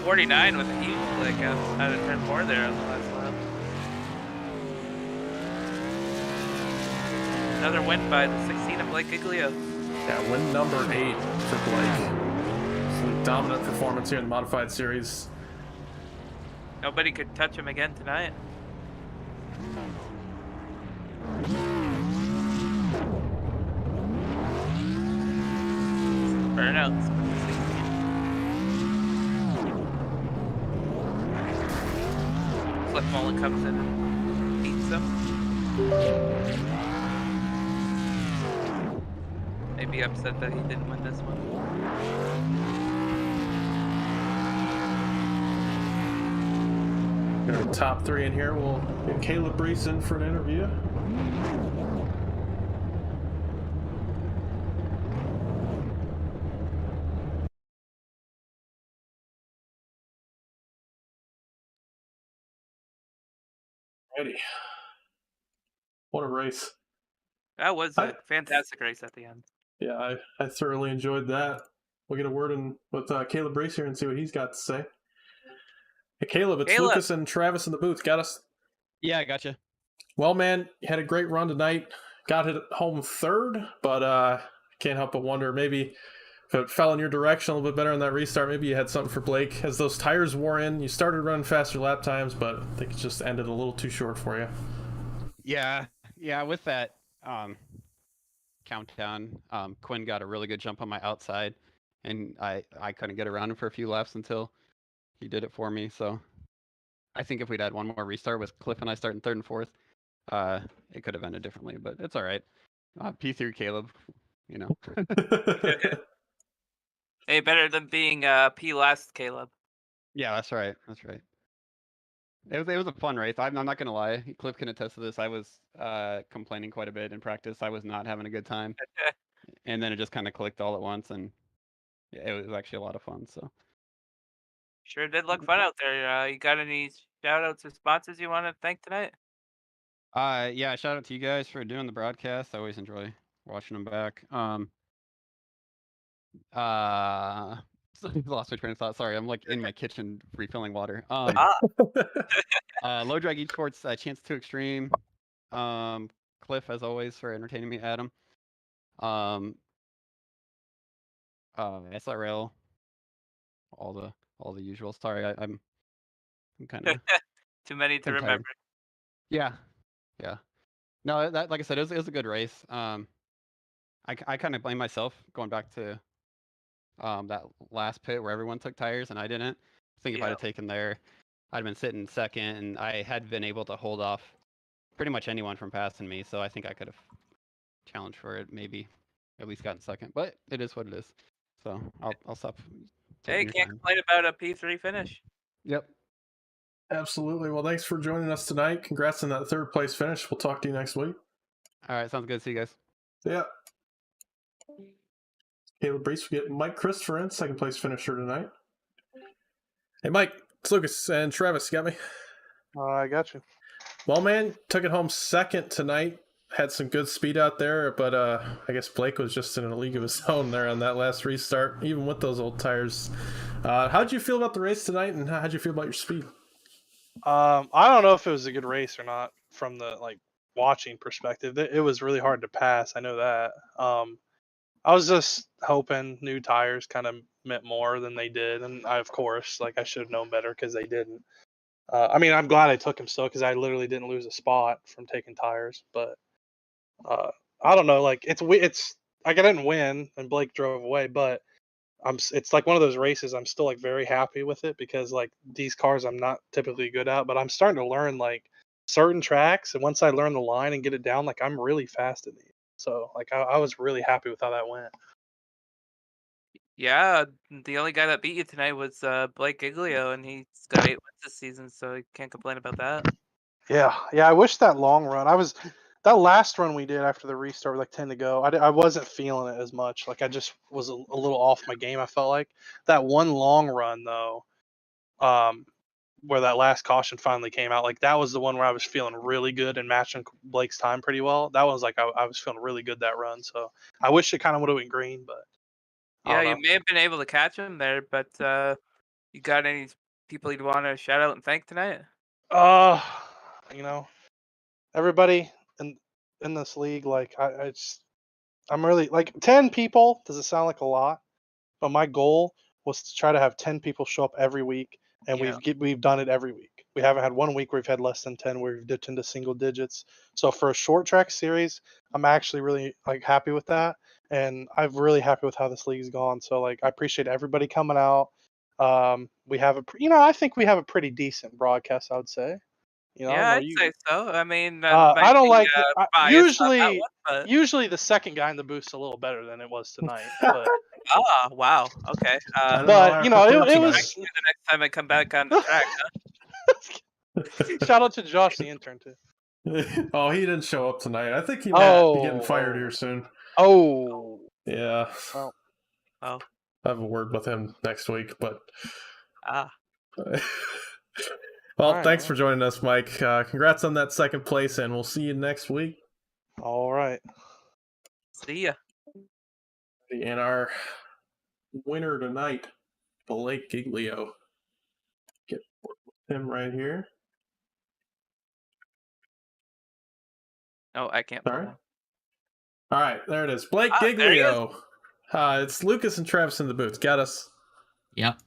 49 with a huge flick out of turn 4 there on the last lap. Another win by the 16 of Blake Giglio. Yeah, win number 8 for Blake. So dominant performance here in the Modified Series. Nobody could touch him again tonight. Burnouts. Flip Mullen comes in and beats them. Maybe upset that he didn't win this one. Our top 3 in here. We'll get Caleb Reese in for an interview. Ready. What a race. That was a fantastic race at the end. Yeah, I thoroughly enjoyed that. We'll get a word in with Caleb Reese here and see what he's got to say. Hey, Caleb, it's Lucas and Travis in the booth. Got us? Yeah, I gotcha. Well, man, you had a great run tonight. Got it home third, but can't help but wonder maybe if it fell in your direction a little bit better on that restart, maybe you had something for Blake. As those tires wore in, you started running faster lap times, but I think it just ended a little too short for you. Yeah, with that countdown, Quinn got a really good jump on my outside, and I couldn't get around him for a few laps until he did it for me. So I think if we'd had one more restart with Cliff and I starting third and fourth, it could have ended differently, but it's all right. P3 Caleb, you know. Hey, better than being P last, Caleb. Yeah, that's right. It was a fun race. I'm not gonna lie. Cliff can attest to this. I was complaining quite a bit in practice. I was not having a good time, and then it just kind of clicked all at once, and yeah, it was actually a lot of fun. So sure did look fun out there. You got any shout outs or sponsors you want to thank tonight? yeah, shout out to you guys for doing the broadcast. I always enjoy watching them back. Lost my train of thought. Sorry, I'm like in my kitchen refilling water. Low Drag Esports, Chance 2 Extreme. Cliff, as always, for entertaining me. Adam. SRL. All the usual. Sorry, I'm kind of too many to remember. Yeah. No, that like I said, it was a good race. I kind of blame myself going back to that last pit where everyone took tires and I didn't. I think if I'd have taken there, I'd been sitting second, and I had been able to hold off pretty much anyone from passing me. So I think I could have challenged for it, maybe at least gotten second. But it is what it is. So I'll stop. Hey, can't complain about a P3 finish. Yep. Absolutely. Well, thanks for joining us tonight. Congrats on that third place finish. We'll talk to you next week. All right, sounds good. See you guys. Yeah. Caleb Reese, we get Mike Christopher in, second place finisher tonight. Hey, Mike, it's Lucas and Travis. You got me? I got you. Well, man, took it home second tonight. Had some good speed out there, but I guess Blake was just in a league of his own there on that last restart, even with those old tires. How'd you feel about the race tonight, and how'd you feel about your speed? I don't know if it was a good race or not from the watching perspective. It was really hard to pass. I know that. I was just hoping new tires kind of meant more than they did, and I should have known better because they didn't. I mean, I'm glad I took them still because I literally didn't lose a spot from taking tires. But I don't know. It's I didn't win, and Blake drove away, but it's like one of those races I'm still very happy with it because these cars I'm not typically good at, but I'm starting to learn certain tracks, and once I learn the line and get it down, I'm really fast at these. So I was really happy with how that went. Yeah, the only guy that beat you tonight was Blake Giglio, and he's got 8 wins this season, so you can't complain about that. Yeah. I wish that long run. That last run we did after the restart with 10 to go. I wasn't feeling it as much. I just was a little off my game. I felt like that one long run though, where that last caution finally came out. That was the one where I was feeling really good and matching Blake's time pretty well. That was I was feeling really good that run. So I wish it kind of would have went green, but yeah, you may have been able to catch him there, but you got any people you'd want to shout out and thank tonight? Everybody in this league, I'm really 10 people. Does it sound like a lot? But my goal was to try to have 10 people show up every week and Yeah. we've done it every week. We haven't had 1 week where we've had less than 10 where we've dipped into single digits. So for a short track series, I'm actually really like happy with that, and I'm really happy with how this league's gone. So like I appreciate everybody coming out. We have I think we have a pretty decent broadcast, I would say. I don't Yeah, know I'd you. say so. I mean, that might I don't be like biased on that one, but usually the second guy in the boost's a little better than it was tonight, but wow. Okay. I don't know. but I you know prefer it I'll tonight. correct was. you the next time I come back on the track. Shout out to Josh, the intern too. Oh, he didn't show up tonight. I think he might be getting fired here soon. Oh. Yeah. Well. Oh. I have a word with him next week, but. Ah. Well, Alright, thanks well. for joining us, Mike. Congrats on that second place, and we'll see you next week. All right. See ya. And our winner tonight, Blake Giglio. Get him right here. Oh, I can't pull Sorry. him. All right, there it is. Blake There he is. Giglio. It's Lucas and Travis in the booth. Got us. Yep.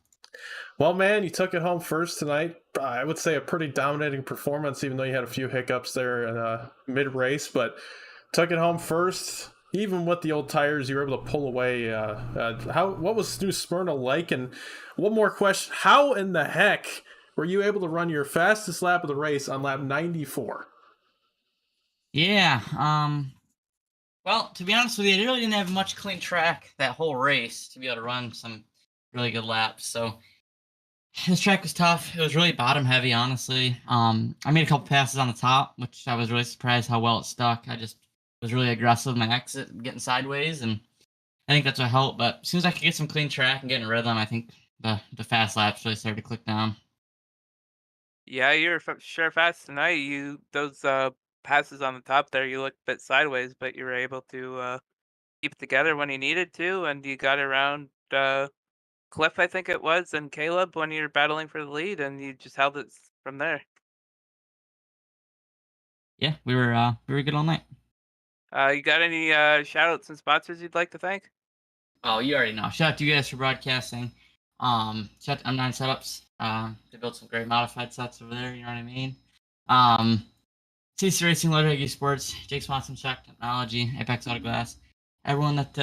Well, man, you took it home first tonight. I would say a pretty dominating performance, even though you had a few hiccups there in mid-race, but took it home first. Even with the old tires, you were able to pull away. What was New Smyrna like? And one more question. How in the heck were you able to run your fastest lap of the race on lap 94? Yeah. Well, to be honest with you, I really didn't have much clean track that whole race to be able to run some really good laps. So this track was tough. It was really bottom heavy, honestly. I made a couple passes on the top, which I was really surprised how well it stuck. I just was really aggressive in my exit, getting sideways, and I think that's what helped. But as soon as I could get some clean track and get in rhythm, I think the fast laps really started to click down. Yeah, you were sure fast tonight. Those passes on the top there, you looked a bit sideways, but you were able to keep it together when you needed to, and you got around Cliff, I think it was, and Caleb when you were battling for the lead, and you just held it from there. Yeah, we were good all night. You got any shout outs and sponsors you'd like to thank? Oh, you already know. Shout out to you guys for broadcasting. Shout out to M9 Setups. They built some great modified sets over there. You know what I mean? CC Racing, Low Drag Sports, Jake Swanson, Shock Technology, Apex Auto Glass. Everyone that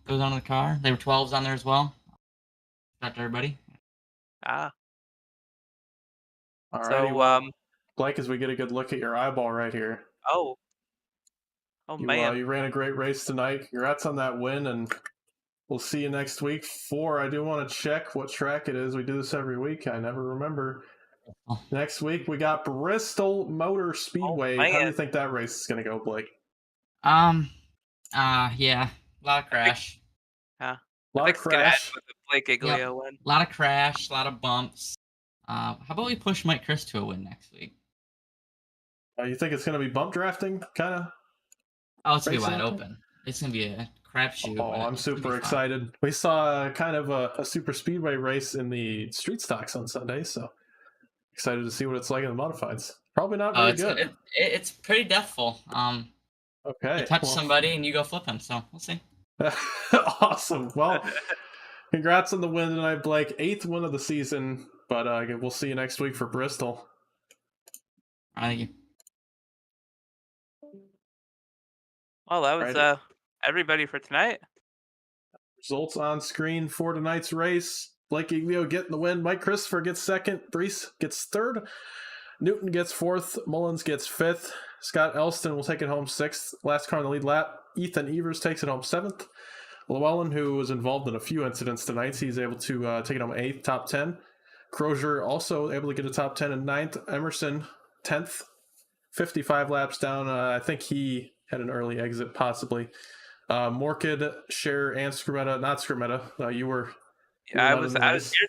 goes onto the car. They were 12s on there as well. Shout out to everybody. Ah. All righty, So well, Blake, as we get a good look at your eyeball right here. oh man. You ran a great race tonight. Congrats on that win, and we'll see you next week. I do want to check what track it is. We do this every week. I never remember. Oh. Next week, we got Bristol Motor Speedway. How do you man. think that race is going to go, Blake? Yeah, a lot of crash. Huh. A lot of It's gonna end crash. with the Blake Giglio win. A lot of crash, a lot of bumps. How about we push Mike Chris to a win next week? You think it's going to be bump drafting, kind of? Oh, it's gonna be Racing wide out there? open. It's gonna be a crapshoot. Oh, I'm super excited. We saw kind of a super speedway race in the street stocks on Sunday, so excited to see what it's like in the modifieds. Probably not very good. It's pretty deathful. Okay. You touch somebody and you go flip them, so we'll see. Awesome. Well, congrats on the win tonight, Blake. 8th win of the season, but we'll see you next week for Bristol. Thank you. Well, that was everybody for tonight. Results on screen for tonight's race. Blake Giglio getting the win. Mike Christopher gets second. Brees gets third. Newton gets fourth. Mullins gets fifth. Scott Elston will take it home sixth. Last car in the lead lap. Ethan Evers takes it home seventh. Llewellyn, who was involved in a few incidents tonight, he's able to take it home eighth, top 10. Crozier also able to get a top 10 in ninth. Emerson, 10th. 55 laps down. I think he had an early exit, possibly. Morkid, Cher, and Scrimetta. Not Scrimetta. You were. I was here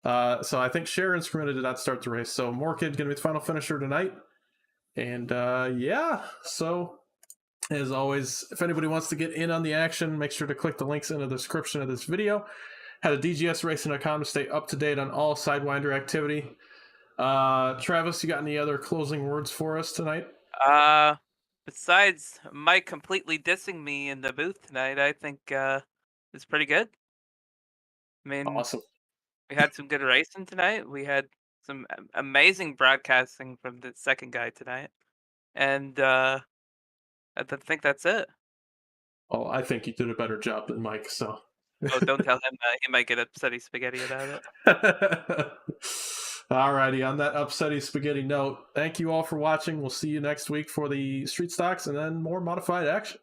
tonight. So I think Cher and Smyrna did not start the race. So Morkid going to be the final finisher tonight. And yeah, so as always, if anybody wants to get in on the action, make sure to click the links in the description of this video. Head to dgsracing.com to stay up to date on all Sidewinder activity. Travis, you got any other closing words for us tonight? Besides Mike completely dissing me in the booth tonight, I think it's pretty good. I mean, Awesome. We had some good racing tonight. We had some amazing broadcasting from the second guy tonight, and I think that's it. Oh, I think you did a better job than Mike. So. Oh, don't tell him that. He might get upsetty spaghetti about it. Alrighty, on that upsetty spaghetti note, thank you all for watching. We'll see you next week for the street stocks and then more modified action.